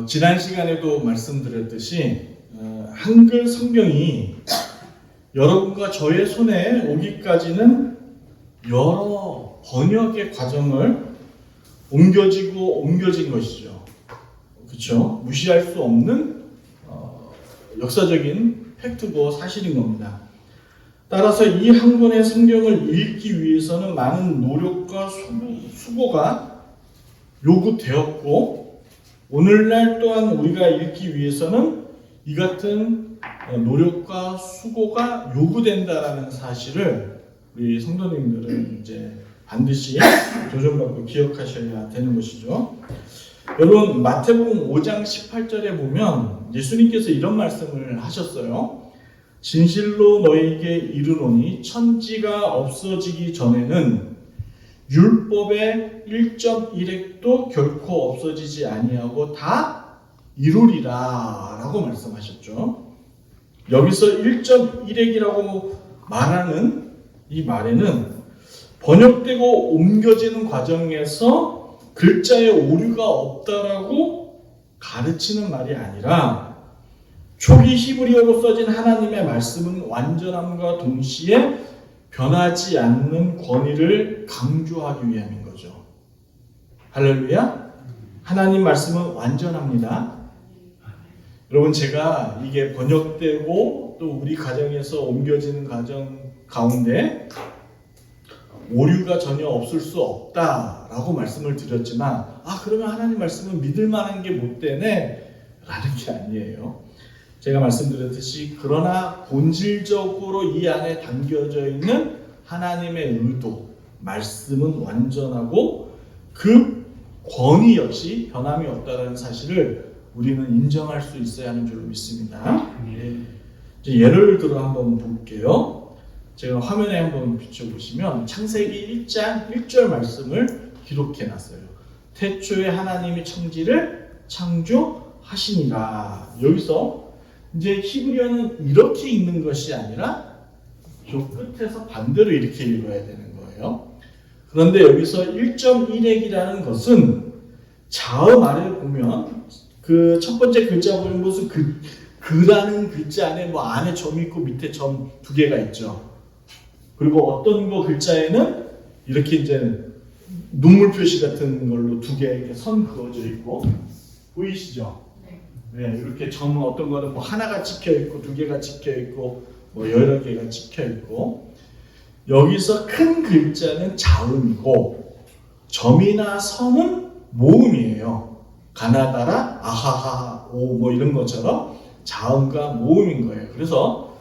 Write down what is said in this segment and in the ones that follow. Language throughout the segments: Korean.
지난 시간에도 말씀드렸듯이 한글 성경이 여러분과 저의 손에 오기까지는 여러 번역의 과정을 옮겨진 것이죠. 그렇죠? 무시할 수 없는 역사적인 팩트고 사실인 겁니다. 따라서 이 한 권의 성경을 읽기 위해서는 많은 노력과 수고가 요구되었고, 오늘날 또한 우리가 읽기 위해서는 이 같은 노력과 수고가 요구된다라는 사실을 우리 성도님들은 이제 반드시 조정받고 기억하셔야 되는 것이죠. 여러분, 마태복음 5장 18절에 보면 예수님께서 이런 말씀을 하셨어요. 진실로 너희에게 이르노니 천지가 없어지기 전에는 율법의 1.1획도 결코 없어지지 아니하고 다 이루리라 라고 말씀하셨죠. 여기서 1.1획이라고 말하는 이 말에는 번역되고 옮겨지는 과정에서 글자의 오류가 없다라고 가르치는 말이 아니라 초기 히브리어로 써진 하나님의 말씀은 완전함과 동시에 변하지 않는 권위를 강조하기 위함인 거죠. 할렐루야. 하나님 말씀은 완전합니다. 여러분, 제가 이게 번역되고 또 우리 가정에서 옮겨지는 가정 가운데 오류가 전혀 없을 수 없다라고 말씀을 드렸지만, 그러면 하나님 말씀은 믿을 만한 게 못 되네 라는 게 아니에요. 제가 말씀드렸듯이 그러나 본질적으로 이 안에 담겨져 있는 하나님의 의도, 말씀은 완전하고 그 권위 역시 변함이 없다는 사실을 우리는 인정할 수 있어야 하는 줄로 믿습니다. 예를 들어 한번 볼게요. 제가 화면에 한번 비춰보시면 창세기 1장 1절 말씀을 기록해 놨어요. 태초에 하나님이 천지를 창조하시니라. 여기서 이제 히브리어는 이렇게 읽는 것이 아니라 저 끝에서 반대로 이렇게 읽어야 되는 거예요. 그런데 여기서 1.1획이라는 것은 자음 아래를 보면 그 첫 번째 글자 보면 무슨 그라는 글자 안에 안에 점이 있고 밑에 점 두 개가 있죠. 그리고 어떤 거 글자에는 이렇게 이제 눈물 표시 같은 걸로 두 개 이렇게 선 그어져 있고, 보이시죠? 네, 이렇게 점은 어떤 거는 하나가 찍혀 있고 두 개가 찍혀 있고 여러 개가 찍혀 있고, 여기서 큰 글자는 자음이고 점이나 선은 모음이에요. 가나다라, 아하하, 오 이런 것처럼 자음과 모음인 거예요. 그래서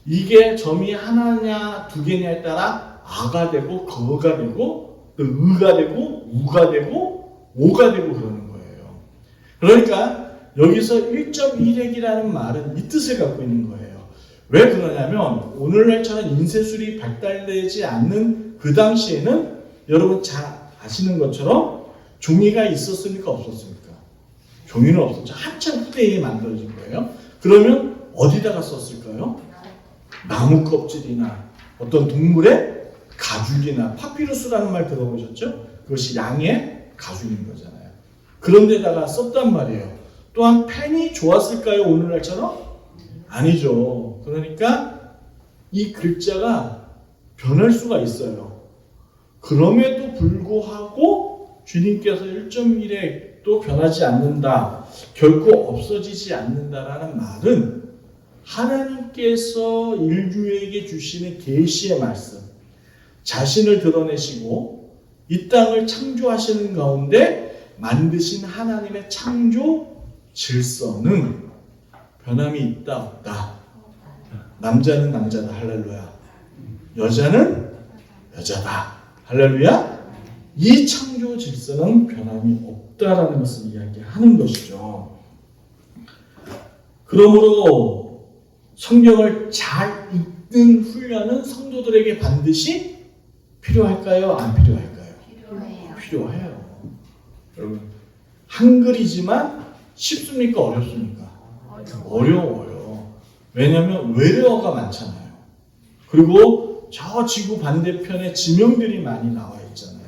이게 점이 하나냐 두 개냐에 따라 아가 되고 거가 되고 또 의가 되고 우가 되고 오가 되고 그러는 거예요. 그러니까 여기서 1.1획이라는 말은 이 뜻을 갖고 있는 거예요. 왜 그러냐면 오늘날처럼 인쇄술이 발달되지 않는 그 당시에는 여러분 잘 아시는 것처럼 종이가 있었습니까? 없었습니까? 종이는 없었죠. 한참 후대에 만들어진 거예요. 그러면 어디다가 썼을까요? 나무 껍질이나 어떤 동물의 가죽이나 파피루스라는 말 들어보셨죠? 그것이 양의 가죽인 거잖아요. 그런 데다가 썼단 말이에요. 또한 펜이 좋았을까요? 오늘날처럼? 아니죠. 그러니까 이 글자가 변할 수가 있어요. 그럼에도 불구하고 주님께서 1.1획도 변하지 않는다, 결코 없어지지 않는다라는 말은 하나님께서 인류에게 주시는 계시의 말씀, 자신을 드러내시고 이 땅을 창조하시는 가운데 만드신 하나님의 창조 질서는 변함이 있다 없다. 남자는 남자다. 할렐루야. 여자는 여자다. 할렐루야. 이 창조 질서는 변함이 없다라는 것을 이야기하는 것이죠. 그러므로 성경을 잘 읽는 훈련은 성도들에게 반드시 필요할까요? 안 필요할까요? 필요해요. 여러분, 한글이지만 쉽습니까? 어렵습니까? 어려워요. 왜냐하면 외래어가 많잖아요. 그리고 저 지구 반대편에 지명들이 많이 나와 있잖아요.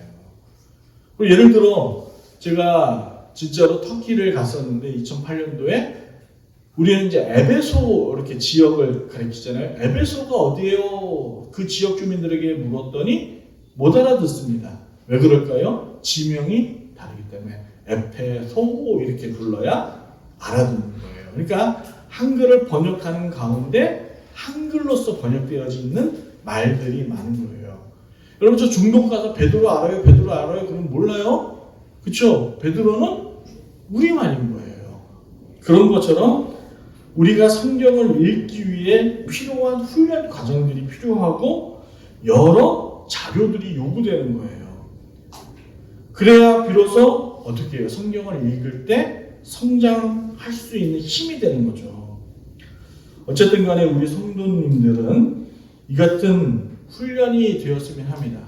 예를 들어 제가 진짜로 터키를 갔었는데 2008년도에 우리는 이제 에베소 이렇게 지역을 가리키잖아요. 에베소가 어디예요? 그 지역 주민들에게 물었더니 못 알아듣습니다. 왜 그럴까요? 지명이 다르기 때문에 에페소 이렇게 불러야 알아듣는 거예요. 그러니까 한글을 번역하는 가운데 한글로서 번역되어져 있는 말들이 많은 거예요. 여러분 저 중동 가서 베드로 알아요? 베드로 알아요? 그럼 몰라요? 그쵸? 베드로는 우리말인 거예요. 그런 것처럼 우리가 성경을 읽기 위해 필요한 훈련 과정들이 필요하고 여러 자료들이 요구되는 거예요. 그래야 비로소 어떻게 해요? 성경을 읽을 때 성장할 수 있는 힘이 되는 거죠. 어쨌든 간에 우리 성도님들은 이 같은 훈련이 되었으면 합니다.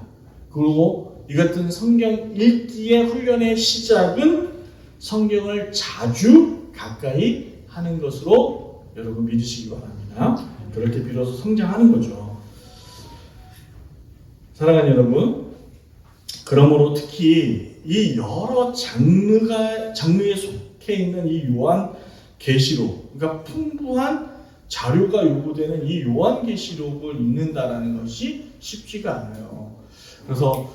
그리고 이 같은 성경 읽기의 훈련의 시작은 성경을 자주 가까이 하는 것으로 여러분 믿으시기 바랍니다. 그렇게 비로소 성장하는 거죠. 사랑하는 여러분, 그러므로 특히 이 여러 장르에 속해 있는 이 요한계시록, 그러니까 풍부한 자료가 요구되는 이 요한계시록을 읽는다라는 것이 쉽지가 않아요. 그래서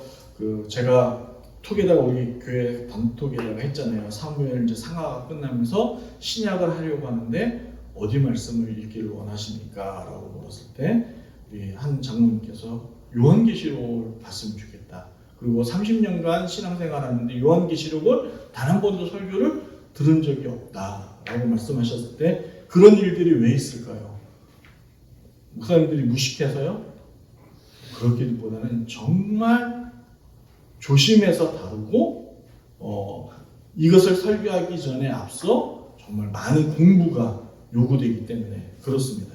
제가 톡에다가 우리 교회 단톡에다가 했잖아요. 사무엘 이제 상하가 끝나면서 신약을 하려고 하는데 어디 말씀을 읽기를 원하십니까? 라고 물었을 때 우리 한 장로님께서 요한계시록을 봤으면 좋겠다. 그리고 30년간 신앙생활하는데 요한계시록을 단 한 번도 설교를 들은 적이 없다라고 말씀하셨을 때 그런 일들이 왜 있을까요? 목사님들이 무식해서요? 그렇기보다는 정말 조심해서 다루고 이것을 설교하기 전에 앞서 정말 많은 공부가 요구되기 때문에 그렇습니다.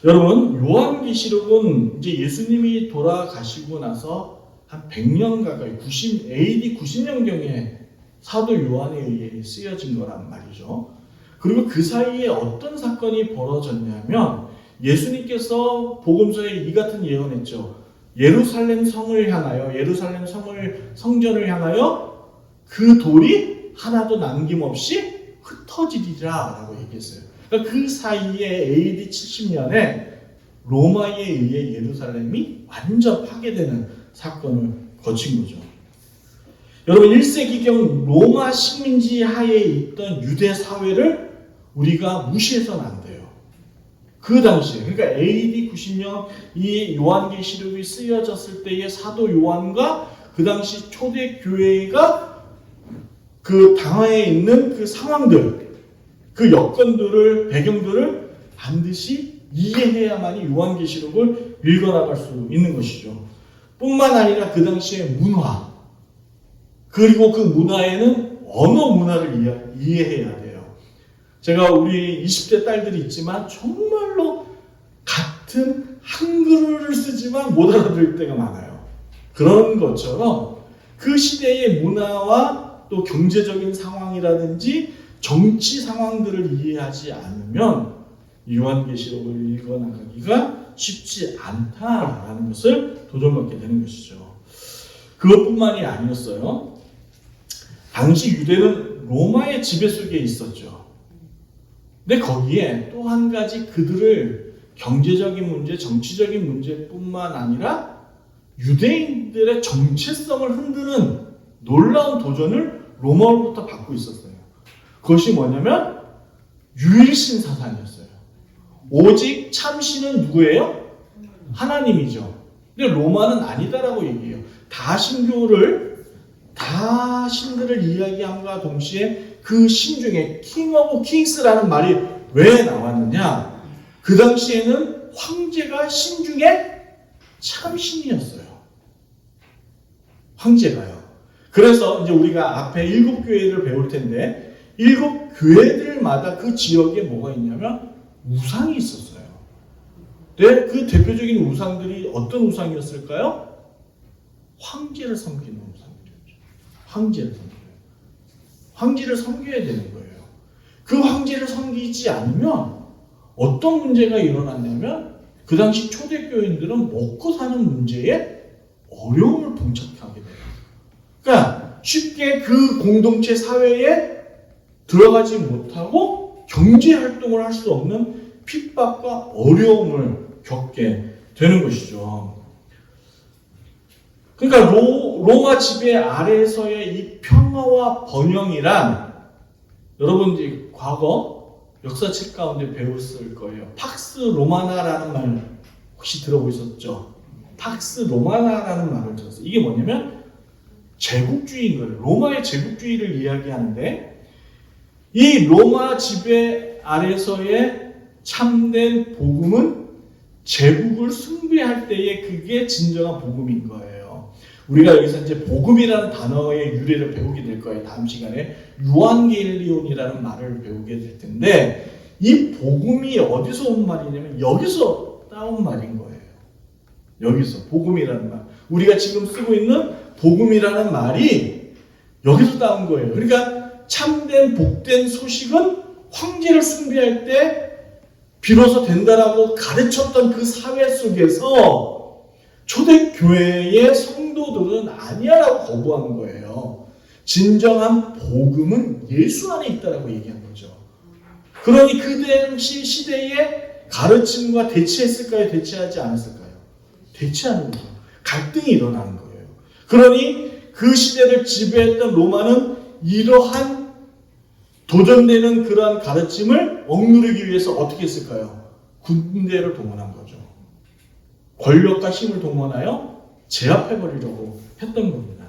여러분, 요한계시록은 이제 예수님이 돌아가시고 나서 한 100년 가까이 AD 90년경에 사도 요한에 의해 쓰여진 거란 말이죠. 그리고 그 사이에 어떤 사건이 벌어졌냐면 예수님께서 복음서에 이 같은 예언했죠. 예루살렘 성을 향하여 성전을 향하여 그 돌이 하나도 남김없이 흩어지리라 라고 얘기했어요. 그러니까 그 사이에 AD 70년에 로마에 의해 예루살렘이 완전 파괴되는 사건을 거친 거죠. 여러분 1세기경 로마 식민지 하에 있던 유대 사회를 우리가 무시해서는 안 돼요. 그 당시에, 그러니까 AD 90년 이 요한계시록이 쓰여졌을 때의 사도 요한과 그 당시 초대 교회가 그 당하에 있는 그 상황들, 그 여건들을, 배경들을 반드시 이해해야만이 요한계시록을 읽어나갈 수 있는 것이죠. 뿐만 아니라 그 당시의 문화, 그리고 그 문화에는 언어 문화를 이해해야 돼요. 제가 우리 20대 딸들이 있지만 정말로 같은 한글을 쓰지만 못 알아들을 때가 많아요. 그런 것처럼 그 시대의 문화와 또 경제적인 상황이라든지 정치 상황들을 이해하지 않으면 요한계시록을 읽어나가기가 쉽지 않다라는 것을 도전받게 되는 것이죠. 그것뿐만이 아니었어요. 당시 유대는 로마의 지배 속에 있었죠. 근데 거기에 또 한 가지 그들을 경제적인 문제, 정치적인 문제뿐만 아니라 유대인들의 정체성을 흔드는 놀라운 도전을 로마로부터 받고 있었어요. 그것이 뭐냐면 유일신 사상이었어요. 오직 참신은 누구예요? 하나님이죠. 근데 로마는 아니다라고 얘기해요. 다 신들을 이야기함과 동시에 그 신 중에 King of Kings라는 말이 왜 나왔느냐? 그 당시에는 황제가 신 중에 참신이었어요. 황제가요. 그래서 이제 우리가 앞에 7교회를 배울 텐데 7교회들마다 그 지역에 뭐가 있냐면 우상이 있었어요. 네, 그 대표적인 우상들이 어떤 우상이었을까요? 황제를 섬기는 우상들이었죠. 황제를 섬겨야 되는 거예요. 그 황제를 섬기지 않으면 어떤 문제가 일어났냐면 그 당시 초대교인들은 먹고 사는 문제에 어려움을 봉착하게 돼요. 그러니까 쉽게 그 공동체 사회에 들어가지 못하고 경제 활동을 할 수 없는 핍박과 어려움을 겪게 되는 것이죠. 그러니까 로마 지배 아래에서의 이 평화와 번영이란 여러분들이 과거 역사책 가운데 배웠을 거예요. 팍스 로마나라는 말 혹시 들어보셨죠? 팍스 로마나라는 말을 들었어요. 이게 뭐냐면 제국주의인 거예요. 로마의 제국주의를 이야기하는데 이 로마 지배 아래서의 참된 복음은 제국을 숭배할 때에 그게 진정한 복음인 거예요. 우리가 여기서 이제 복음이라는 단어의 유래를 배우게 될 거예요. 다음 시간에 유한겔리온이라는 말을 배우게 될 텐데 이 복음이 어디서 온 말이냐면 여기서 따온 말인 거예요. 여기서 복음이라는 말. 우리가 지금 쓰고 있는 복음이라는 말이 여기서 따온 거예요. 그러니까 참된 복된 소식은 황제를 숭배할 때 비로소 된다라고 가르쳤던 그 사회 속에서 초대교회의 성도들은 아니야라고 거부한 거예요. 진정한 복음은 예수 안에 있다라고 얘기한 거죠. 그러니 그 당시 시대에 가르침과 대치했을까요? 대치하지 않았을까요? 대치하는 거죠. 갈등이 일어나는 거예요. 그러니 그 시대를 지배했던 로마는 이러한 도전되는 그러한 가르침을 억누르기 위해서 어떻게 했을까요? 군대를 동원한 거죠. 권력과 힘을 동원하여 제압해버리려고 했던 겁니다.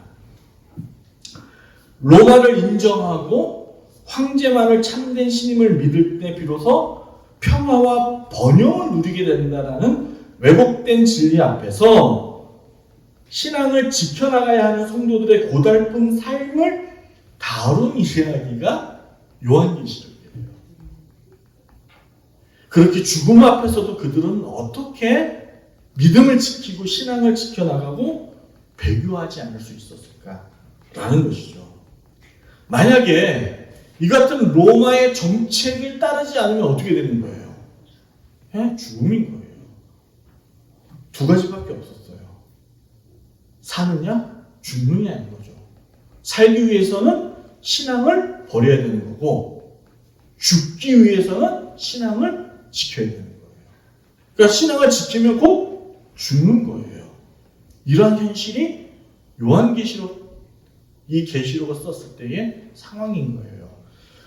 로마를 인정하고 황제만을 참된 신임을 믿을 때 비로소 평화와 번영을 누리게 된다는 왜곡된 진리 앞에서 신앙을 지켜나가야 하는 성도들의 고달픈 삶을 다룬 이야기가 요한계시록이에요. 그렇게 죽음 앞에서도 그들은 어떻게 믿음을 지키고 신앙을 지켜나가고 배교하지 않을 수 있었을까라는 것이죠. 만약에 이 같은 로마의 정책을 따르지 않으면 어떻게 되는 거예요? 죽음인 거예요. 두 가지밖에 없었어요. 사느냐, 죽느냐인 거죠. 살기 위해서는 신앙을 버려야 되는 거고, 죽기 위해서는 신앙을 지켜야 되는 거예요. 그러니까 신앙을 지키면 곧 죽는 거예요. 이러한 현실이 요한계시록, 이 계시록을 썼을 때의 상황인 거예요.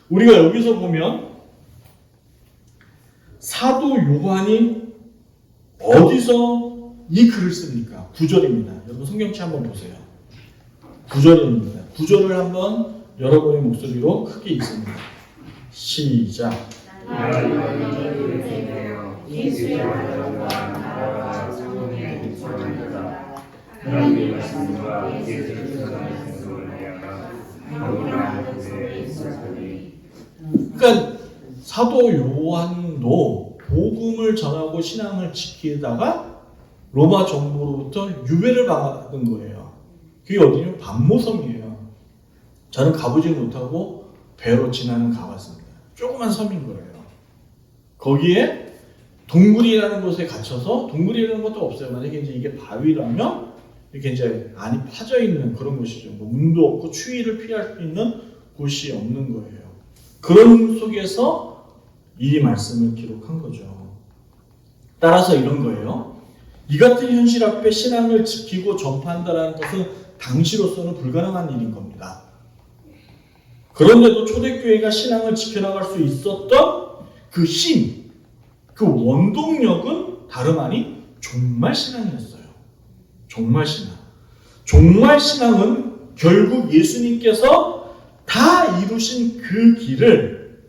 우리가 여기서 보면 사도 요한이 어디서 이 글을 씁니까? 9절입니다. 여러분 성경책 한번 보세요. 9절입니다. 9절을 한번 여러분의 목소리로 크게 읽습니다. 시작. 그러니까 사도 요한도 복음을 전하고 신앙을 지키다가 로마 정부로부터 유배를 받은 거예요. 그게 어디냐면 반모섬이에요. 저는 가보지 못하고 배로 지나는 가봤습니다. 조그만 섬인 거예요. 거기에 동굴이라는 곳에 갇혀서, 동굴이라는 것도 없어요. 만약에 이게 바위라면 이렇게 이제 안이 파져 있는 그런 곳이죠. 뭐 문도 없고 추위를 피할 수 있는 곳이 없는 거예요. 그런 속에서 이 말씀을 기록한 거죠. 따라서 이런 거예요. 이 같은 현실 앞에 신앙을 지키고 전파한다는 것은 당시로서는 불가능한 일인 겁니다. 그런데도 초대교회가 신앙을 지켜나갈 수 있었던 그 힘, 그 원동력은 다름 아닌 종말 신앙이었어요. 종말 신앙. 종말 신앙은 결국 예수님께서 다 이루신 그 길을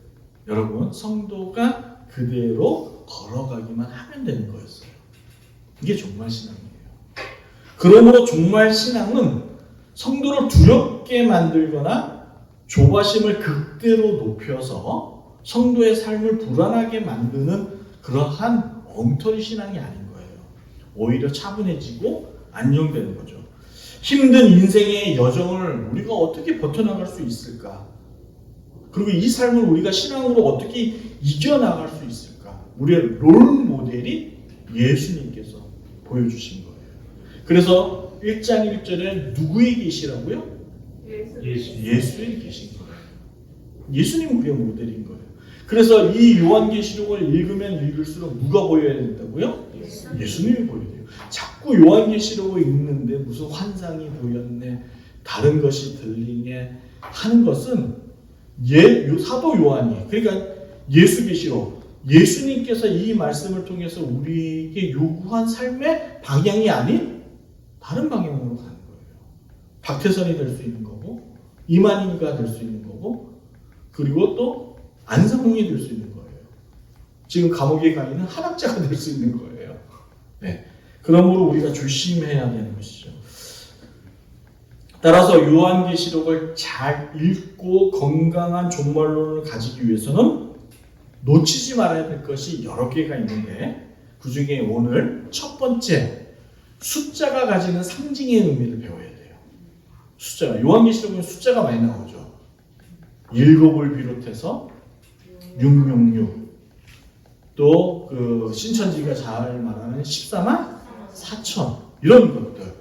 여러분 성도가 그대로 걸어가기만 하면 되는 거였어요. 이게 종말 신앙이에요. 그러므로 종말 신앙은 성도를 두렵게 만들거나 조바심을 극대로 높여서 성도의 삶을 불안하게 만드는 그러한 엉터리 신앙이 아닌 거예요. 오히려 차분해지고 안정되는 거죠. 힘든 인생의 여정을 우리가 어떻게 버텨나갈 수 있을까? 그리고 이 삶을 우리가 신앙으로 어떻게 이겨나갈 수 있을까? 우리의 롤 모델이 예수님께서 보여주신 거예요. 그래서 1장 1절에 누구의 계시라고요? 예수에 계신 거예요. 예수님 우리의 모델인 거예요. 그래서 이 요한계시록을 읽으면 읽을수록 누가 보여야 된다고요? 예수님이 보여야 돼요. 자꾸 요한계시록을 읽는데 무슨 환상이 보였네, 다른 것이 들리네 하는 것은 사도 요한이, 그러니까 예수계시록, 예수님께서 이 말씀을 통해서 우리에게 요구한 삶의 방향이 아닌 다른 방향으로 가는 거예요. 박태선이 될 수 있는 거고, 이만희가 될 수 있는 거고, 그리고 또 안상홍이 될 수 있는 거예요. 지금 감옥에 가 있는 한학자가 될 수 있는 거예요. 네. 그러므로 우리가 조심해야 되는 것이죠. 따라서 요한계시록을 잘 읽고 건강한 종말론을 가지기 위해서는 놓치지 말아야 될 것이 여러 개가 있는데, 그 중에 오늘 첫 번째, 숫자가 가지는 상징의 의미를 배워야 돼요. 숫자가, 요한계시록은 숫자가 많이 나오죠. 7을 비롯해서 666, 또 그 신천지가 잘 말하는 14만 4천, 이런 것들.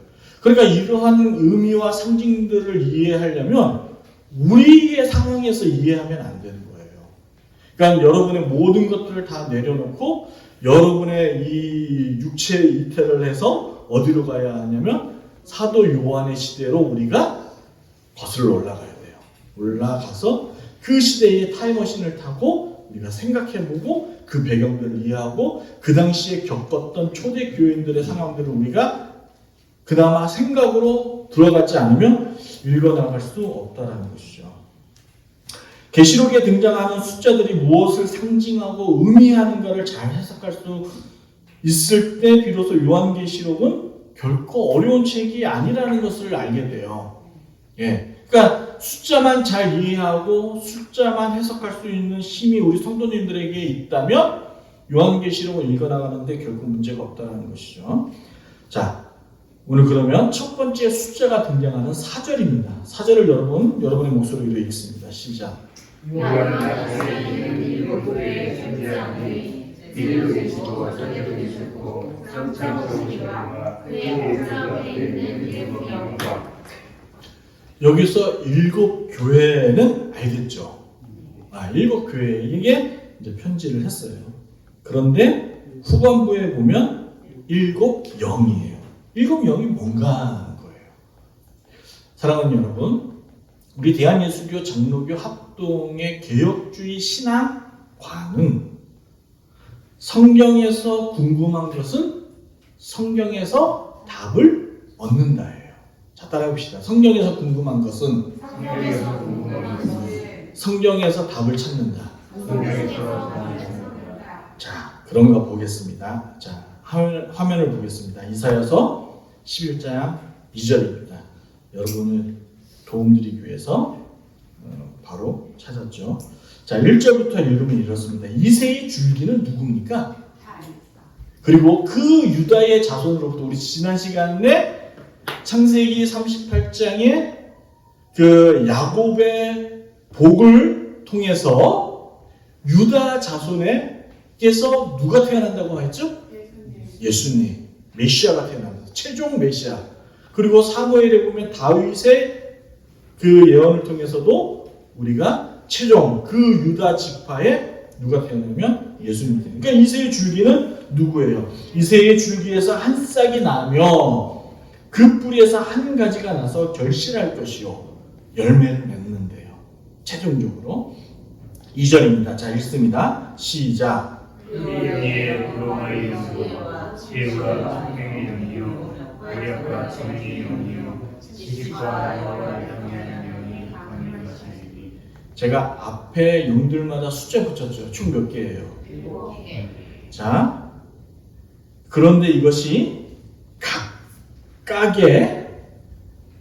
그러니까 이러한 의미와 상징들을 이해하려면 우리의 상황에서 이해하면 안 되는 거예요. 그러니까 여러분의 모든 것들을 다 내려놓고 여러분의 이 육체 이태를 해서 어디로 가야 하냐면 사도 요한의 시대로 우리가 거슬러 올라가야 돼요. 올라가서 그 시대의 타임머신을 타고 우리가 생각해보고 그 배경들을 이해하고 그 당시에 겪었던 초대 교인들의 상황들을 우리가 그나마 생각으로 들어가지 않으면 읽어나갈 수 없다는 것이죠. 계시록에 등장하는 숫자들이 무엇을 상징하고 의미하는가를 잘 해석할 수 있을 때 비로소 요한계시록은 결코 어려운 책이 아니라는 것을 알게 돼요. 그러니까 숫자만 잘 이해하고 숫자만 해석할 수 있는 힘이 우리 성도님들에게 있다면 요한계시록을 읽어나가는데 결코 문제가 없다는 것이죠. 자, 오늘 그러면 첫 번째 숫자가 등장하는 4절입니다. 4절을 여러분의 목소리로 읽습니다. 시작. 여기서 7교회는 알겠죠. 7교회에게 이제 편지를 했어요. 그런데 후반부에 보면 7영이에요. 7영이 뭔가 하는 거예요. 사랑하는 여러분, 우리 대한예수교 장로교 합동의 개혁주의 신앙관은 성경에서 궁금한 것은 성경에서 답을 얻는다예요. 자, 따라해봅시다. 성경에서 궁금한 것은 성경에서 답을 찾는다. 자, 그런가 보겠습니다. 자, 화면을 보겠습니다. 이사야서 11장 2절입니다. 여러분을 도움드리기 위해서 바로 찾았죠. 자, 1절부터 읽으면 이렇습니다. 이새의 줄기는 누굽니까? 그리고 그 유다의 자손으로부터, 우리 지난 시간에 창세기 38장에 그 야곱의 복을 통해서 유다 자손에게서 누가 태어난다고 했죠? 예수님, 메시아가 태어납니다. 최종 메시아. 그리고 사무엘에 보면 다윗의 그 예언을 통해서도 우리가 최종 그 유다 지파에 누가 태어나면 예수님이 태어납니다. 그러니까 이새의 줄기는 누구예요? 이새의 줄기에서 한 싹이 나며 그 뿌리에서 한 가지가 나서 결실할 것이요 열매를 맺는데요. 최종적으로 2절입니다. 자, 읽습니다. 시작. 그의 부러움의 영이요 지혜와 총명의 영이요 고력과 정의의 영이요 지식과 영화를 경외하는 영이 강한 것이니. 제가 앞에 영들마다 숫자 붙였죠. 총 몇 개예요? 7개. 자, 그런데 이것이 각각의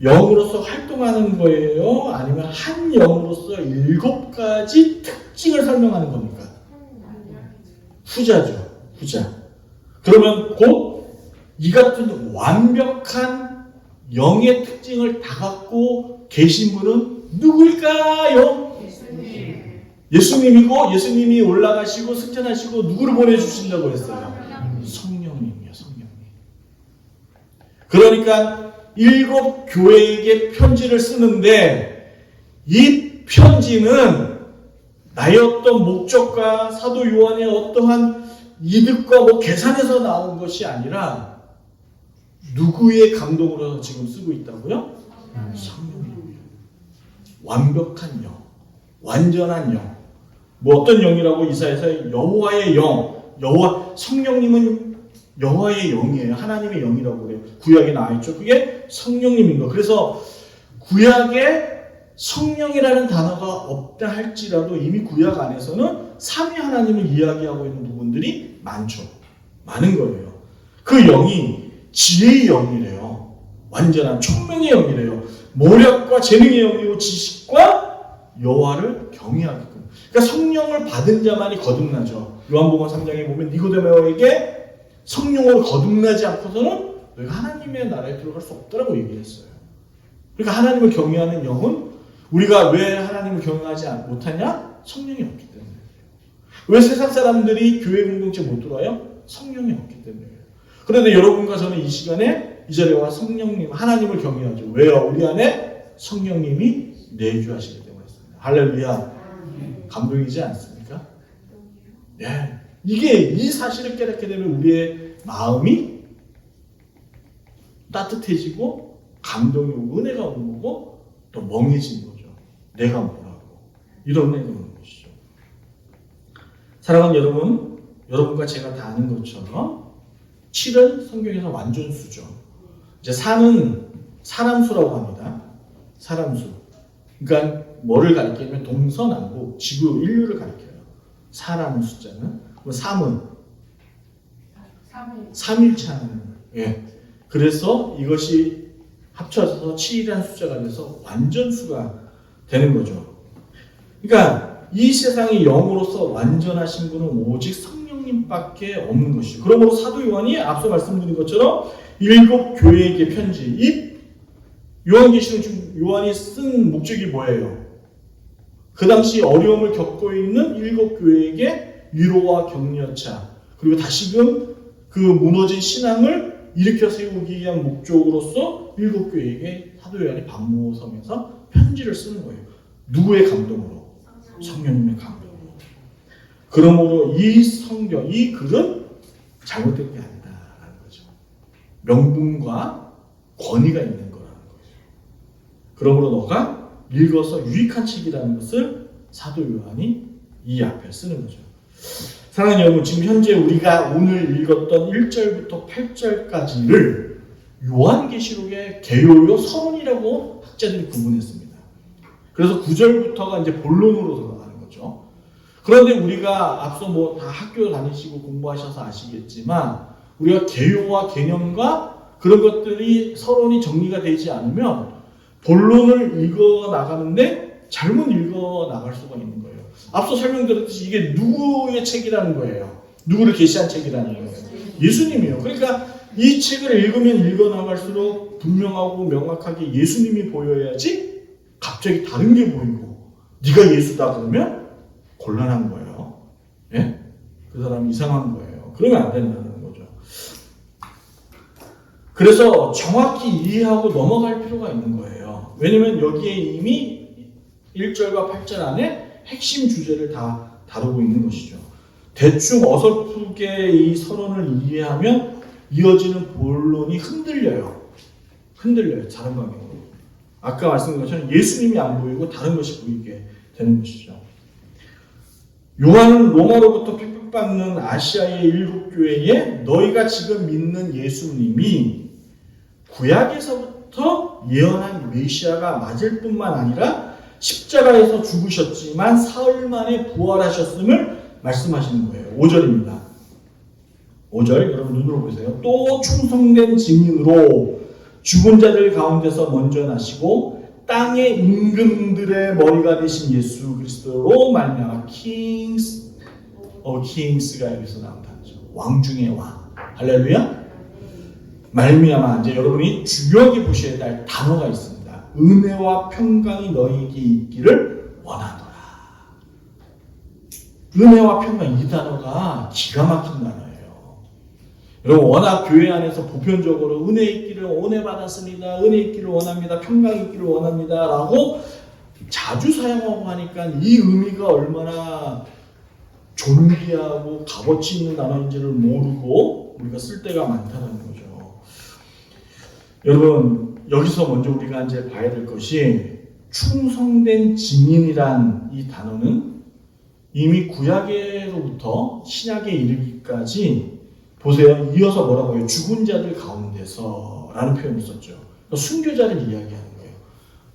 영으로서 활동하는 거예요? 아니면 한 영으로서 7가지 특징을 설명하는 겁니까? 후자죠. 후자. 그러면 곧 이 같은 완벽한 영의 특징을 다 갖고 계신 분은 누구일까요? 예수님이고, 예수님이 올라가시고 승천하시고 누구를 보내주신다고 했어요? 성령님이요. 성령님. 그러니까 7 교회에게 편지를 쓰는데 이 편지는 나의 어떤 목적과 사도 요한의 어떠한 이득과 뭐 계산에서 나온 것이 아니라 누구의 감동으로 지금 쓰고 있다고요? 성령이에요. 완벽한 영, 완전한 영. 뭐 어떤 영이라고 이사야서 여호와의 영, 성령님은 여호와의 영이에요. 하나님의 영이라고 그래요. 구약에 나와있죠. 그게 성령님인 거. 그래서 구약에 성령이라는 단어가 없다 할지라도 이미 구약 안에서는 삼위 하나님을 이야기하고 있는 부분들이 많죠. 많은 거예요. 그 영이 지혜의 영이래요. 완전한 총명의 영이래요. 모략과 재능의 영이고 지식과 여호와를 경외하게끔. 그러니까 성령을 받은 자만이 거듭나죠. 요한복음 3장에 보면 니고데모에게 성령으로 거듭나지 않고서는 너희가 하나님의 나라에 들어갈 수 없다라고 얘기했어요. 그러니까 하나님을 경외하는 영은 우리가 왜 하나님을 경외하지 못하냐? 성령이 없기 때문에. 왜 세상 사람들이 교회 공동체 못 들어와요? 성령이 없기 때문에. 그런데 여러분과 저는 이 시간에 이 자리에 와 성령님, 하나님을 경외하죠. 왜요? 우리 안에 성령님이 내주하시기 때문이었습니다. 할렐루야. 감동이지 않습니까? 네. 이 사실을 깨닫게 되면 우리의 마음이 따뜻해지고 감동이 오고 은혜가 오는 거고 또 멍해지는 거죠. 내가 뭐라고. 이런 은혜가 오는 것이죠. 사랑하는 여러분, 여러분과 제가 다 아는 것처럼 7은 성경에서 완전수죠. 이제 4는 사람수라고 합니다. 사람수. 그러니까 뭐를 가리키냐면 동서남북, 지구, 인류를 가리켜요. 사람 숫자는. 3은 3일차는. 예. 그래서 이것이 합쳐져서 7이라는 숫자가 돼서 완전수가 되는 거죠. 그러니까 이 세상의 영으로서 완전하신 분은 오직 성령님밖에 없는 것이죠. 그러므로 사도 요한이 앞서 말씀드린 것처럼 7 교회에게 편지, 이 요한계시록 지금 요한이 쓴 목적이 뭐예요? 그 당시 어려움을 겪고 있는 7 교회에게 위로와 격려차, 그리고 다시금 그 무너진 신앙을 일으켜 세우기 위한 목적으로서 7 교회에게 사도 요한이 반모섬에서 편지를 쓰는 거예요. 누구의 감동으로? 성령님의 감동으로. 그러므로 이 성경, 이 글은 잘못된 게 아니다라는 거죠. 명분과 권위가 있는 거라는 거죠. 그러므로 너가 읽어서 유익한 책이라는 것을 사도 요한이 이 앞에 쓰는 거죠. 사랑하는 여러분, 지금 현재 우리가 오늘 읽었던 1절부터 8절까지를 요한계시록의 개요요 서론이라고 학자들이 구분했습니다. 그래서 9절부터가 이제 본론으로 들어가는 거죠. 그런데 우리가 앞서 뭐 다 학교 다니시고 공부하셔서 아시겠지만 우리가 개요와 개념과 그런 것들이 서론이 정리가 되지 않으면 본론을 읽어 나가는데 잘못 읽어 나갈 수가 있는 거예요. 앞서 설명드렸듯이 이게 누구의 책이라는 거예요. 누구를 계시한 책이라는 거예요. 예수님이에요. 그러니까 이 책을 읽으면 읽어 나갈수록 분명하고 명확하게 예수님이 보여야지 갑자기 다른 게 보이고 네가 예수다 그러면 곤란한 거예요. 예? 그 사람 이상한 거예요. 그러면 안 된다는 거죠. 그래서 정확히 이해하고 넘어갈 필요가 있는 거예요. 왜냐면 여기에 이미 1절과 8절 안에 핵심 주제를 다 다루고 있는 것이죠. 대충 어설프게 이 서론을 이해하면 이어지는 본론이 흔들려요. 다른 방향으로. 아까 말씀드린 것처럼 예수님이 안 보이고 다른 것이 보이게 되는 것이죠. 요한은 로마로부터 핍박받는 아시아의 7 교회에 너희가 지금 믿는 예수님이 구약에서부터 예언한 메시아가 맞을 뿐만 아니라 십자가에서 죽으셨지만 사흘 만에 부활하셨음을 말씀하시는 거예요. 5절입니다. 5절 여러분 눈으로 보세요. 또 충성된 증인으로 죽은 자들 가운데서 먼저 나시고 땅의 임금들의 머리가 되신 예수 그리스도로 말미암아 kings가 여기서 나온다. 왕 중의 왕. 할렐루야. 말미암아 이제 여러분이 중요하게 보셔야 할 단어가 있습니다. 은혜와 평강이 너희에게 있기를 원하노라. 은혜와 평강, 이 단어가 기가 막힌 단어예요. 여러분 워낙 교회 안에서 보편적으로 은혜 있기를 원해 받았습니다. 은혜 있기를 원합니다. 평강 있기를 원합니다. 라고 자주 사용하고 하니까 이 의미가 얼마나 존귀하고 값어치 있는 단어인지를 모르고 우리가 쓸 때가 많다는 거죠. 여러분, 여기서 먼저 우리가 이제 봐야 될 것이 충성된 증인이란 이 단어는 이미 구약에로부터 신약에 이르기까지 보세요. 이어서 뭐라고 해요? 죽은 자들 가운데서 라는 표현을 썼죠. 그러니까 순교자를 이야기하는 거예요.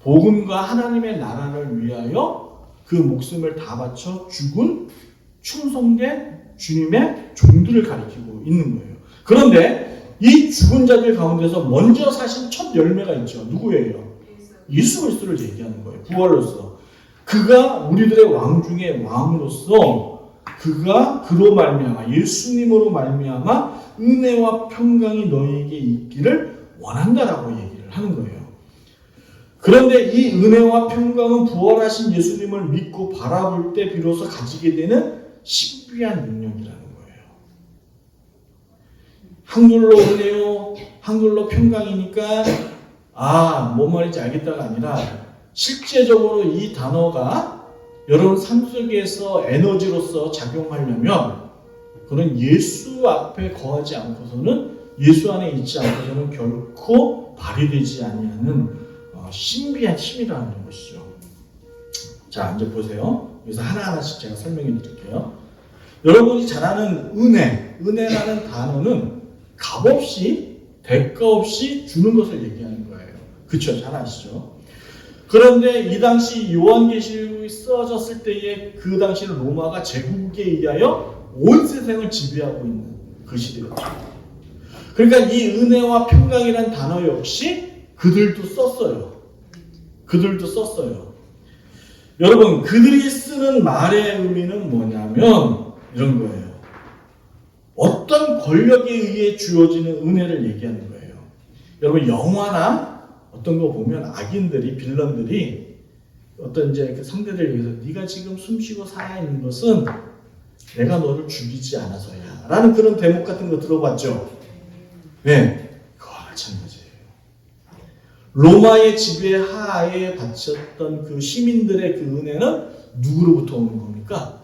복음과 하나님의 나라를 위하여 그 목숨을 다 바쳐 죽은 충성된 주님의 종들을 가리키고 있는 거예요. 그런데 이 죽은 자들 가운데서 먼저 사신 첫 열매가 있죠. 누구예요? 예수 그리스도를 얘기하는 거예요. 부활로서. 그가 우리들의 왕 중에 왕으로서 그가 그로 말미암아 예수님으로 말미암아 은혜와 평강이 너희에게 있기를 원한다라고 얘기를 하는 거예요. 그런데 이 은혜와 평강은 부활하신 예수님을 믿고 바라볼 때 비로소 가지게 되는 신비한 능력이라는 거예요. 한글로 은혜요, 한글로 평강이니까 뭔 말인지 알겠다가 아니라 실제적으로 이 단어가 여러분 삶 속에서 에너지로서 작용하려면 그런 예수 앞에 거하지 않고서는 예수 안에 있지 않고서는 결코 발휘되지 아니하는 신비한 힘이라는 것이죠. 자, 이제 보세요. 여기서 하나하나씩 제가 설명해 드릴게요. 여러분이 잘 아는 은혜라는 단어는 값없이 대가 없이 주는 것을 얘기하는 거예요. 그쵸? 잘 아시죠? 그런데 이 당시 요한계시록이 써졌을 때에 그 당시는 로마가 제국에 의하여 온 세상을 지배하고 있는 그 시대였죠. 그러니까 이 은혜와 평강이라는 단어 역시 그들도 썼어요. 여러분, 그들이 쓰는 말의 의미는 뭐냐면 이런 거예요. 어떤 권력에 의해 주어지는 은혜를 얘기하는 거예요. 여러분, 영화나 어떤 거 보면 악인들이, 빌런들이 어떤 이제 그 상대를 위해서 네가 지금 숨쉬고 살아있는 것은 내가 너를 죽이지 않아서야 라는 그런 대목 같은 거 들어봤죠? 네, 그와 마찬가지예요. 로마의 지배 하에 바쳤던 그 시민들의 그 은혜는 누구로부터 오는 겁니까?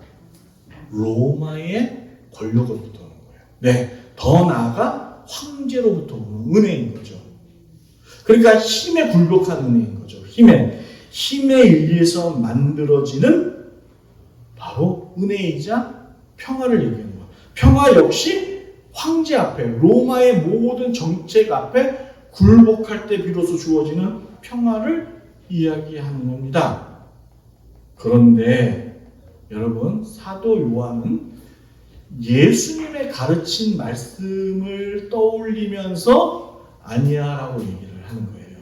로마의 권력으로부터 오는 거예요. 네, 더 나아가 황제로부터 오는 은혜인 거죠. 그러니까 힘에 굴복한 은혜인 거죠. 힘에 의해서 만들어지는 바로 은혜이자 평화를 얘기하는 거예요. 평화 역시 황제 앞에, 로마의 모든 정책 앞에 굴복할 때 비로소 주어지는 평화를 이야기하는 겁니다. 그런데 여러분, 사도 요한은 예수님의 가르친 말씀을 떠올리면서 아니야라고 얘기를 하는 거예요.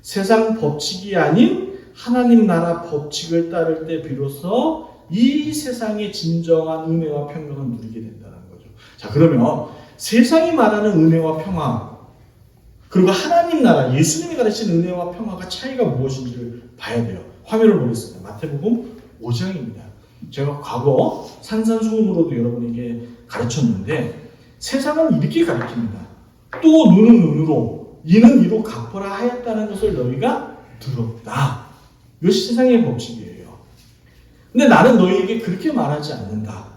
세상 법칙이 아닌 하나님 나라 법칙을 따를 때 비로소 이 세상의 진정한 은혜와 평강을 누리게 된다는 거죠. 자, 그러면 세상이 말하는 은혜와 평화, 그리고 하나님 나라, 예수님이 가르친 은혜와 평화가 차이가 무엇인지를 봐야 돼요. 화면을 보겠습니다. 마태복음 5장입니다. 제가 과거 산산수훈으로도 여러분에게 가르쳤는데 세상은 이렇게 가르칩니다. 또 눈은 눈으로, 이는 이로 갚으라 하였다는 것을 너희가 들었다. 이것이 세상의 법칙이에요. 근데 나는 너희에게 그렇게 말하지 않는다.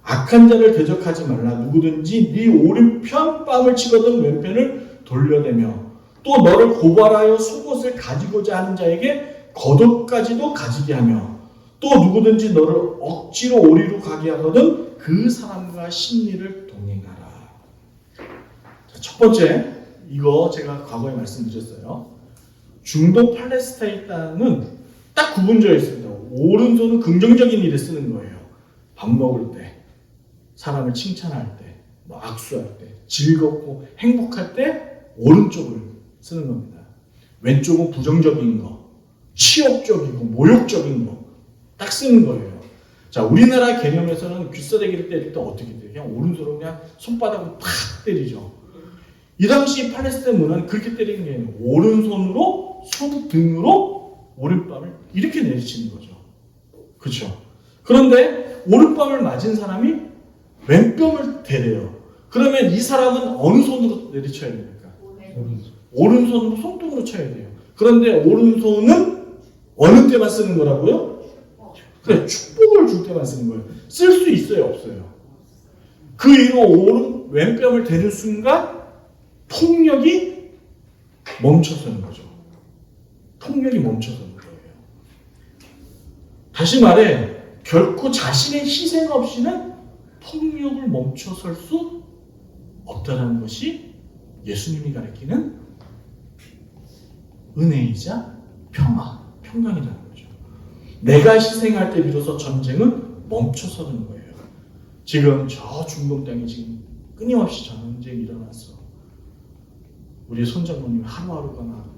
악한 자를 대적하지 말라. 누구든지 네 오른편 뺨을 치거든 왼편을 돌려대며 또 너를 고발하여 속옷을 가지고자 하는 자에게 겉옷까지도 가지게 하며 또 누구든지 너를 억지로 오리로 가게 하거든 그 사람과 심리를 동행하라. 자, 첫 번째, 이거 제가 과거에 말씀드렸어요. 중동 팔레스타인 땅은 딱 구분되어 있습니다. 오른손은 긍정적인 일에 쓰는 거예요. 밥 먹을 때, 사람을 칭찬할 때, 악수할 때, 즐겁고 행복할 때 오른쪽을 쓰는 겁니다. 왼쪽은 부정적인 거, 치욕적이고 모욕적인 거 딱 쓰는 거예요. 자, 우리나라 개념에서는 귀싸대기를 때릴 때 어떻게 돼요? 그냥 오른손으로 그냥 손바닥으로 팍 때리죠. 이 당시 팔레스타인 문화는 그렇게 때리는 게 아니에요. 오른손으로 손등으로 오른뺨을 이렇게 내리치는 거죠. 그렇죠? 그런데 오른뺨을 맞은 사람이 왼뺨을 대래요. 그러면 이 사람은 어느 손으로 내리쳐야 됩니까? 오른손으로 손등으로 쳐야 돼요. 그런데 오른손은 어느 때만 쓰는 거라고요? 그래, 축복을 줄 때만 쓰는 거예요. 쓸 수 있어요, 없어요? 그 위로 오른 왼뺨을 대는 순간 폭력이 멈춰서는 거죠. 폭력이 멈춰서는 거예요. 다시 말해, 결코 자신의 희생 없이는 폭력을 멈춰설 수 없다는 것이 예수님이 가리키는 은혜이자 평강이라는 거죠. 내가 희생할 때 비로소 전쟁은 멈춰서는 거예요. 지금 저 중동 땅에 지금 끊임없이 전쟁이 일어났어. 우리 손장모님 하루하루가 막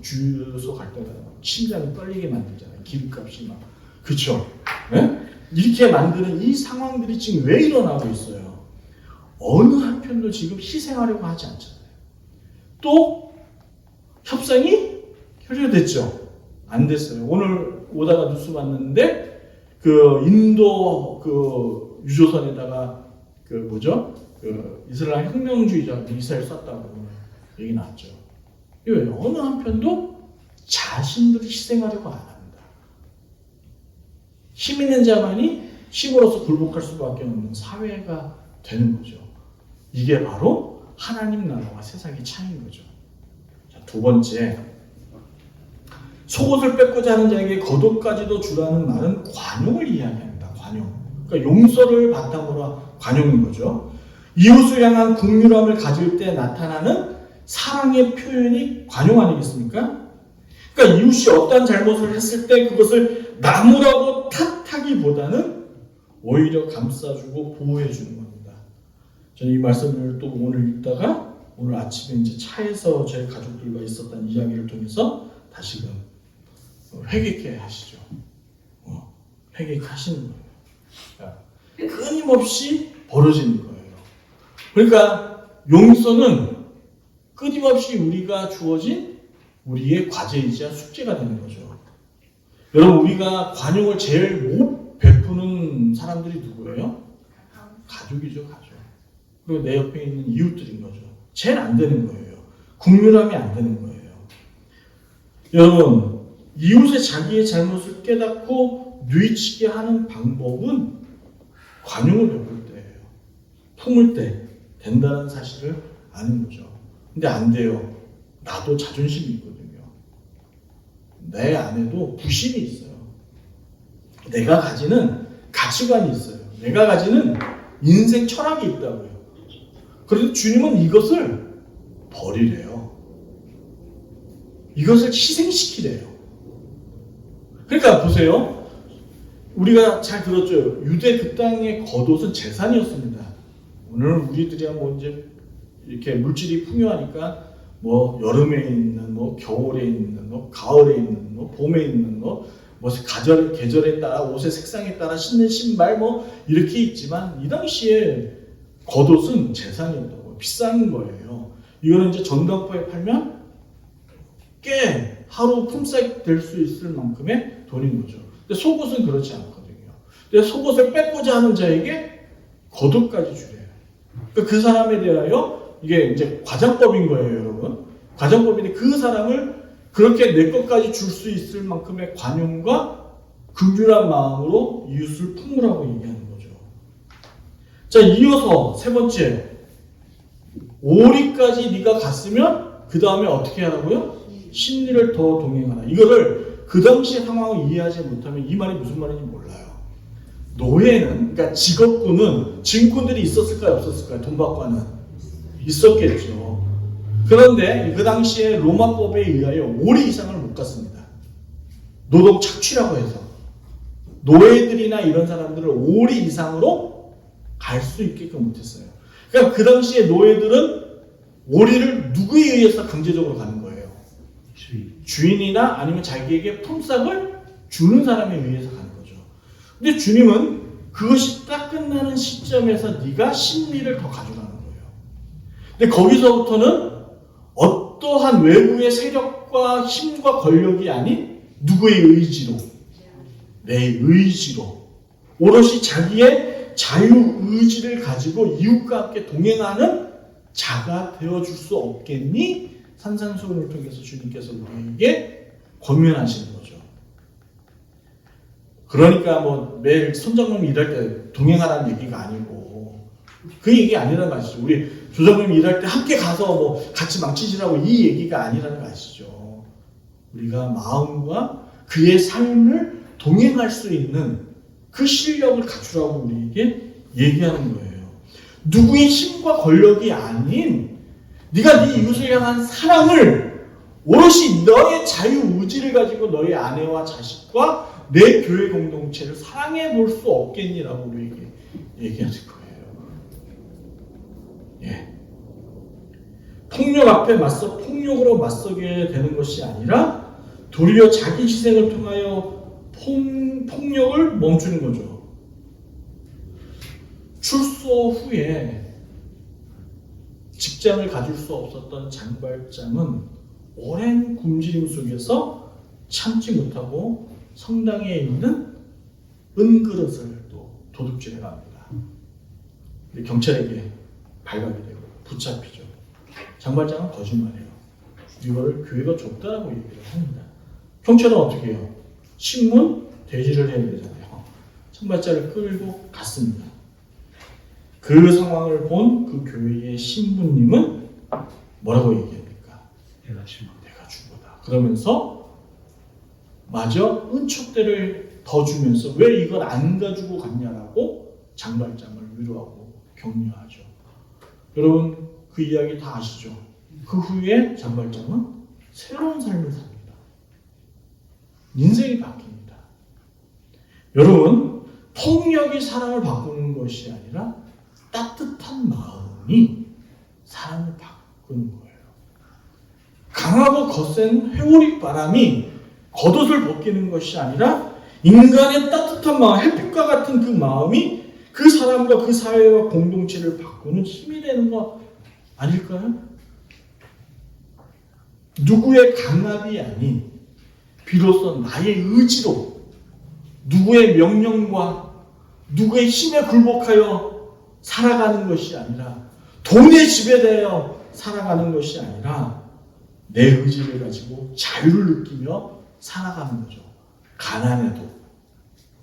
주유소 갈 때마다 심장이 떨리게 만들잖아요. 기름값이 막. 그쵸? 네? 이렇게 만드는 이 상황들이 지금 왜 일어나고 있어요? 어느 한편도 지금 희생하려고 하지 않잖아요. 또 협상이 결렬됐죠. 안 됐어요. 오늘 오다가 뉴스 봤는데 그 인도 그 유조선에다가 그 이스라엘 혁명주의자 미사일 쐈다고 얘기 나왔죠. 왜 어느 한편도 자신들이 희생하려고 안 합니다. 힘 있는 자만이 힘으로써 굴복할 수밖에 없는 사회가 되는 거죠. 이게 바로 하나님 나라와 세상의 차이인 거죠. 자, 두 번째, 속옷을 뺏고자 하는 자에게 겉옷까지도 주라는 말은 관용을 이야기합니다. 관용. 그러니까 용서를 바탕으로 관용인 거죠. 이웃을 향한 긍휼함을 가질 때 나타나는 사랑의 표현이 관용 아니겠습니까? 그러니까 이웃이 어떠한 잘못을 했을 때 그것을 나무라고 탓하기보다는 오히려 감싸주고 보호해주는 겁니다. 저는 이 말씀을 또 오늘 읽다가 오늘 아침에 이제 차에서 저희 가족들과 있었던 이야기를 통해서 다시금 회개케 하시죠. 회개케 하시는 거예요. 끊임없이 벌어지는 거예요. 그러니까 용서는 끊임없이 우리가 주어진 우리의 과제이자 숙제가 되는 거죠. 여러분, 우리가 관용을 제일 못 베푸는 사람들이 누구예요? 가족이죠, 가족. 그리고 내 옆에 있는 이웃들인 거죠. 제일 안 되는 거예요. 긍휼함이 안 되는 거예요. 여러분, 이웃의 자기의 잘못을 깨닫고 뉘우치게 하는 방법은 관용을 베풀 때예요. 품을 때 된다는 사실을 아는 거죠. 근데 안 돼요. 나도 자존심이 있거든요. 내 안에도 부심이 있어요. 내가 가지는 가치관이 있어요. 내가 가지는 인생 철학이 있다고요. 그래도 주님은 이것을 버리래요. 이것을 희생시키래요. 그러니까 보세요. 우리가 잘 들었죠. 유대 그 땅의 겉옷은 재산이었습니다. 오늘 우리들이야 뭐 이제 이렇게 물질이 풍요하니까 뭐 여름에 있는 뭐 겨울에 있는 뭐 가을에 있는 뭐 봄에 있는 뭐 계절에 따라 옷의 색상에 따라 신는 신발 뭐 이렇게 있지만 이 당시에 겉옷은 재산이었다고 비싼 거예요. 이거는 이제 전당포에 팔면 꽤 하루 품삯 될 수 있을 만큼의 돈인 거죠. 근데 속옷은 그렇지 않거든요. 근데 속옷을 뺏고자 하는 자에게 겉옷까지 주래요. 그러니까 그 사람에 대하여 이게 이제 과장법인 거예요, 여러분. 과장법인데 그 사람을 그렇게 내 것까지 줄 수 있을 만큼의 관용과 긍휼한 마음으로 이웃을 품으라고 얘기하는 거죠. 자, 이어서 세 번째, 오리까지 네가 갔으면 그 다음에 어떻게 하라고요? 심리를 더 동행하라. 이거를 그 당시의 상황을 이해하지 못하면 이 말이 무슨 말인지 몰라요. 노예는, 그러니까 직업군은 증권들이 있었을까요, 없었을까요? 돈 받고 하는 있었겠죠. 그런데 그 당시에 로마법에 의하여 오리 이상을 못 갔습니다. 노동 착취라고 해서 노예들이나 이런 사람들을 오리 이상으로 갈 수 있게끔 못했어요. 그러니까 그 당시에 노예들은 오리를 누구에 의해서 강제적으로 가는 거예요? 주인이나 아니면 자기에게 품삯을 주는 사람에 의해서 가는 거죠. 근데 주님은 그것이 딱 끝나는 시점에서 네가 심리를 더 가져가는 거예요. 근데 거기서부터는 어떠한 외부의 세력과 힘과 권력이 아닌 누구의 의지로, 내 의지로 오롯이 자기의 자유의지를 가지고 이웃과 함께 동행하는 자가 되어줄 수 없겠니? 산상수훈을 통해서 주님께서 우리에게 권면하시는 거죠. 그러니까 뭐 매일 손장님 일할 때 동행하라는 얘기가 아니고 그 얘기 아니라는 거 아시죠? 우리 조장님 일할 때 함께 가서 뭐 같이 망치시라고 이 얘기가 아니라는 거 아시죠? 우리가 마음과 그의 삶을 동행할 수 있는 그 실력을 갖추라고 우리에게 얘기하는 거예요. 누구의 힘과 권력이 아닌 네가 네 이웃을 향한 사랑을 오롯이 너의 자유의지를 가지고 너의 아내와 자식과 내 교회 공동체를 사랑해 볼 수 없겠니라고 우리에게 얘기하는 거예요. 예. 폭력 앞에 맞서 폭력으로 맞서게 되는 것이 아니라 도리어 자기 희생을 통하여 폭력을 멈추는 거죠. 출소 후에 직장을 가질 수 없었던 장발장은 오랜 굶주림 속에서 참지 못하고 성당에 있는 은그릇을 또 도둑질해 갑니다. 경찰에게 발각이 되고 붙잡히죠. 장발장은 거짓말해요. 이거를 교회가 줬다라고 얘기를 합니다. 경찰은 어떻게 해요? 신문 대지를 해야 되잖아요. 장발장을 끌고 갔습니다. 그 상황을 본 그 교회의 신부님은 뭐라고 얘기합니까? 내가 준 거다. 그러면서 마저 은촉대를 더 주면서 왜 이걸 안 가지고 갔냐라고 장발장을 위로하고 격려하죠. 여러분 그 이야기 다 아시죠? 그 후에 장발장은 새로운 삶을 삽니다. 인생이 바뀝니다. 여러분 폭력이 사람을 바꾸는 것이 아니라 따뜻한 마음이 사람을 바꾸는 거예요. 강하고 거센 회오리 바람이 겉옷을 벗기는 것이 아니라 인간의 따뜻한 마음, 햇빛과 같은 그 마음이 그 사람과 그 사회와 공동체를 바꾸는 힘이 되는 거 아닐까요? 누구의 강압이 아닌 비로소 나의 의지로 누구의 명령과 누구의 힘에 굴복하여 살아가는 것이 아니라 돈에 지배되어 살아가는 것이 아니라 내 의지를 가지고 자유를 느끼며 살아가는 거죠. 가난해도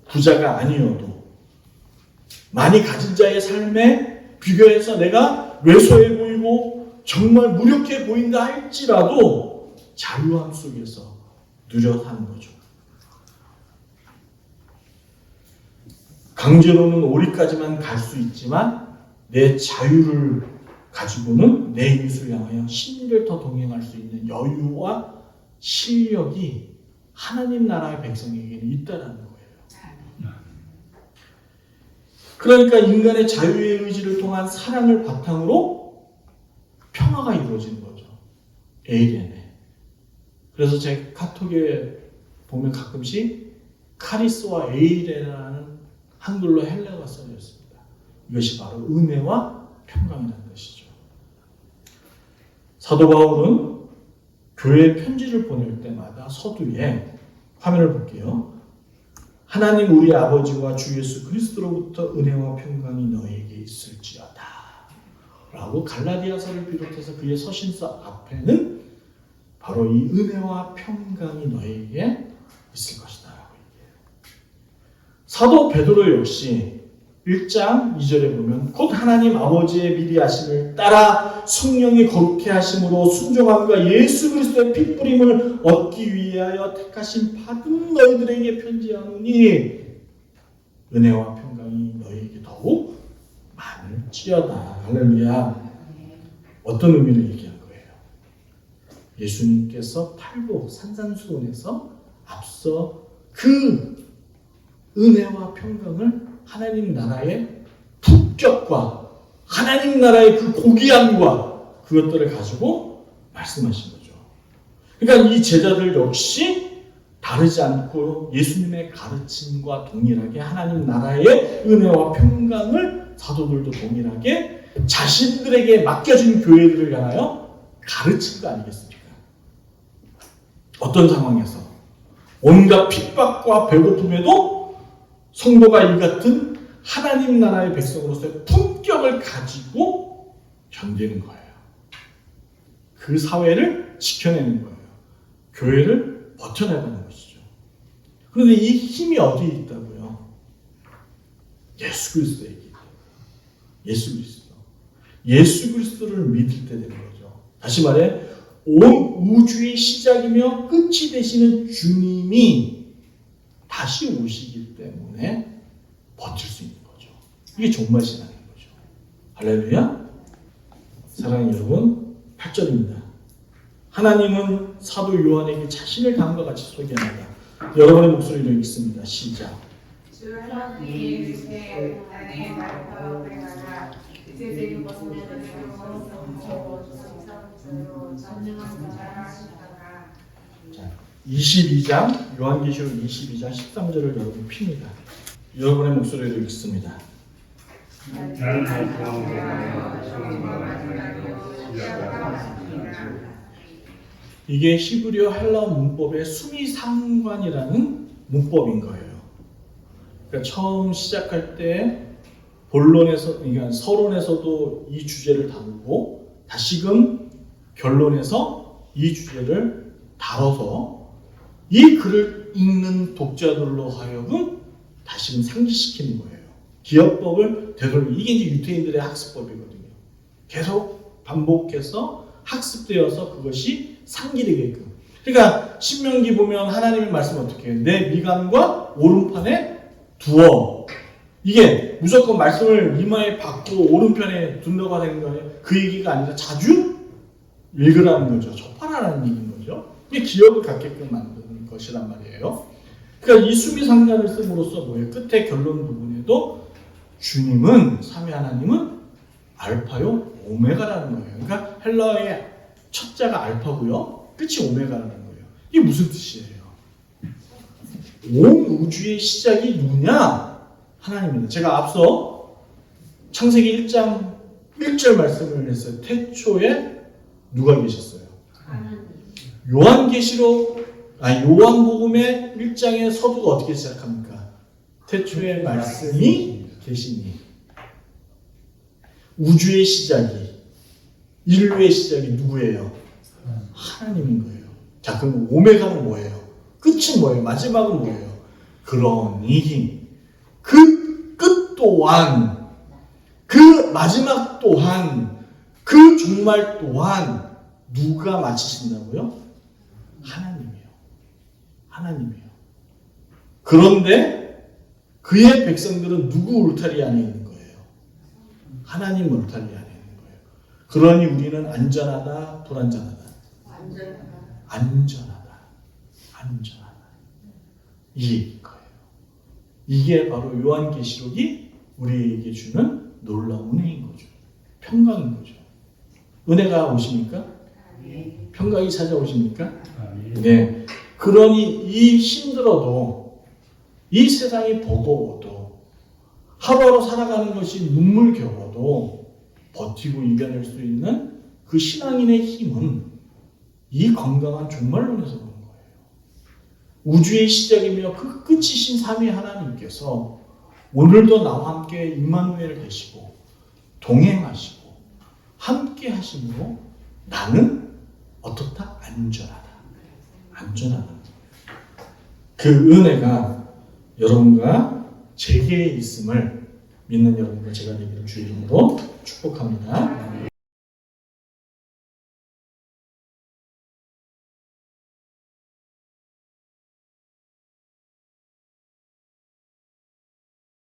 부자가 아니어도 많이 가진 자의 삶에 비교해서 내가 왜소해 보이고 정말 무력해 보인다 할지라도 자유함 속에서 누려 사는 거죠. 강제로는 오리까지만 갈 수 있지만 내 자유를 가지고는 내 이웃을 향하여 신의를 더 동행할 수 있는 여유와 실력이 하나님 나라의 백성에게는 있다라는 거예요. 그러니까 인간의 자유의 의지를 통한 사랑을 바탕으로 평화가 이루어지는 거죠. 에이레네. 그래서 제 카톡에 보면 가끔씩 카리스와 에이레라는 한글로 헬라어가 써져 있습니다. 이것이 바로 은혜와 평강이라는 것이죠. 사도 바울은 교회에 편지를 보낼 때마다 서두에 화면을 볼게요. 하나님 우리 아버지와 주 예수 그리스도로부터 은혜와 평강이 너에게 있을지어다 라고 갈라디아서를 비롯해서 그의 서신서 앞에는 바로 이 은혜와 평강이 너에게 있을 것이다 라고 얘기해요. 사도 베드로 역시 1장 2절에 보면 곧 하나님 아버지의 미리 하심을 따라 성령이 거룩해 하심으로 순종함과 예수 그리스도의 피 뿌림을 얻기 위하여 택하심 받은 너희들에게 편지하노니 은혜와 평강이 너희에게 더욱 많을지어다. 할렐루야. 어떤 의미를 얘기한 거예요? 예수님께서 팔복 산산수훈에서 앞서 그 은혜와 평강을 하나님 나라의 품격과 하나님 나라의 그 고귀함과 그것들을 가지고 말씀하신 거죠. 그러니까 이 제자들 역시 다르지 않고 예수님의 가르침과 동일하게 하나님 나라의 은혜와 평강을 사도들도 동일하게 자신들에게 맡겨진 교회들을 향하여 가르친 거 아니겠습니까? 어떤 상황에서 온갖 핍박과 배고픔에도 성도가 이 같은 하나님 나라의 백성으로서의 품격을 가지고 견디는 거예요. 그 사회를 지켜내는 거예요. 교회를 버텨나가는 것이죠. 그런데 이 힘이 어디에 있다고요? 예수 그리스도에 있다. 예수 그리스도. 예수 그리스도를 믿을 때 되는 거죠. 다시 말해 온 우주의 시작이며 끝이 되시는 주님이 다시 오시기 때문에 버틸 수 있는 거죠. 이게 종말신앙인 거죠. 할렐루야. 사랑하는 여러분, 8절입니다. 하나님은 사도 요한에게 자신을 다음과 같이 소개합니다. 여러분의 목소리로 읽습니다. 시작. 주 하나님 주께 땅에 말하여 그래가라 이제 지금 벗으면 내게로 성성으로 주성상으로 전능한 자라 하시다가 자, 22장 요한계시록 22장 13절을 여러분 핍니다. 여러분의 목소리로 읽습니다. 나는 알파오고 처음과 마지막이요 시작과 끝이니라. 이게 히브리어 헬라어 문법의 수미상관이라는 문법인 거예요. 그러니까 처음 시작할 때 본론에서, 그러니까 서론에서도 이 주제를 다루고 다시금 결론에서 이 주제를 다뤄서 이 글을 읽는 독자들로 하여금 다시금 상기시키는 거예요. 기억법을 되돌리고, 이게 이제 유태인들의 학습법이거든요. 계속 반복해서 학습되어서 그것이 상기되게끔. 그러니까 신명기 보면 하나님의 말씀 어떻게 해요? 내 미간과 오른편에 두어. 이게 무조건 말씀을 이마에 받고 오른편에 둔다고 하는 거예요. 그 얘기가 아니라 자주 읽으라는 거죠. 접하라는 얘기인 거죠. 이게 기억을 갖게끔 만드는 것이란 말이에요. 그러니까 이 수미상관을 씀으로써 뭐예요? 끝에 결론 부분에도 주님은, 삼위 하나님은 알파요 오메가라는 거예요. 그러니까 헬라어의 첫 자가 알파고요, 끝이 오메가라는 거예요. 이게 무슨 뜻이에요? 온 우주의 시작이 누구냐? 하나님입니다. 제가 앞서 창세기 1장 1절 말씀을 했어요. 태초에 누가 계셨어요? 요한복음의 1장의 서두가 어떻게 시작합니까? 태초에 말씀이 계시니. 우주의 시작이, 인류의 시작이 누구예요? 하나님인 거예요. 자, 그럼 오메가는 뭐예요? 끝은 뭐예요? 마지막은 뭐예요? 그러니 그 끝 또한, 그 마지막 또한, 그 종말 또한 누가 마치신다고요? 하나님이요. 하나님이요. 그런데 그의 백성들은 누구 울타리 안에 있는 거예요? 하나님 울타리 안에 있는 거예요. 그러니 우리는 안전하다, 불안전하다? 안전하다. 안전하다. 이 얘기인 거예요. 이게 바로 요한계시록이 우리에게 주는 놀라운 은혜인 거죠. 평강인 거죠. 은혜가 오십니까? 평강이 찾아오십니까? 네. 그러니 이 힘들어도, 이 세상이 버거워도, 하루하루 살아가는 것이 눈물겨워도 버티고 이겨낼 수 있는 그 신앙인의 힘은 이 건강한 종말론에서 오는 거예요. 우주의 시작이며 그 끝이신 삼위 하나님께서 오늘도 나와 함께 임마누엘 되시고 동행하시고 함께 하심으로 나는 어떻다? 안전하다. 안전하다. 그 은혜가 여러분과 제게 있음을 믿는 여러분과 제가 되기를 주의 이름으로 축복합니다.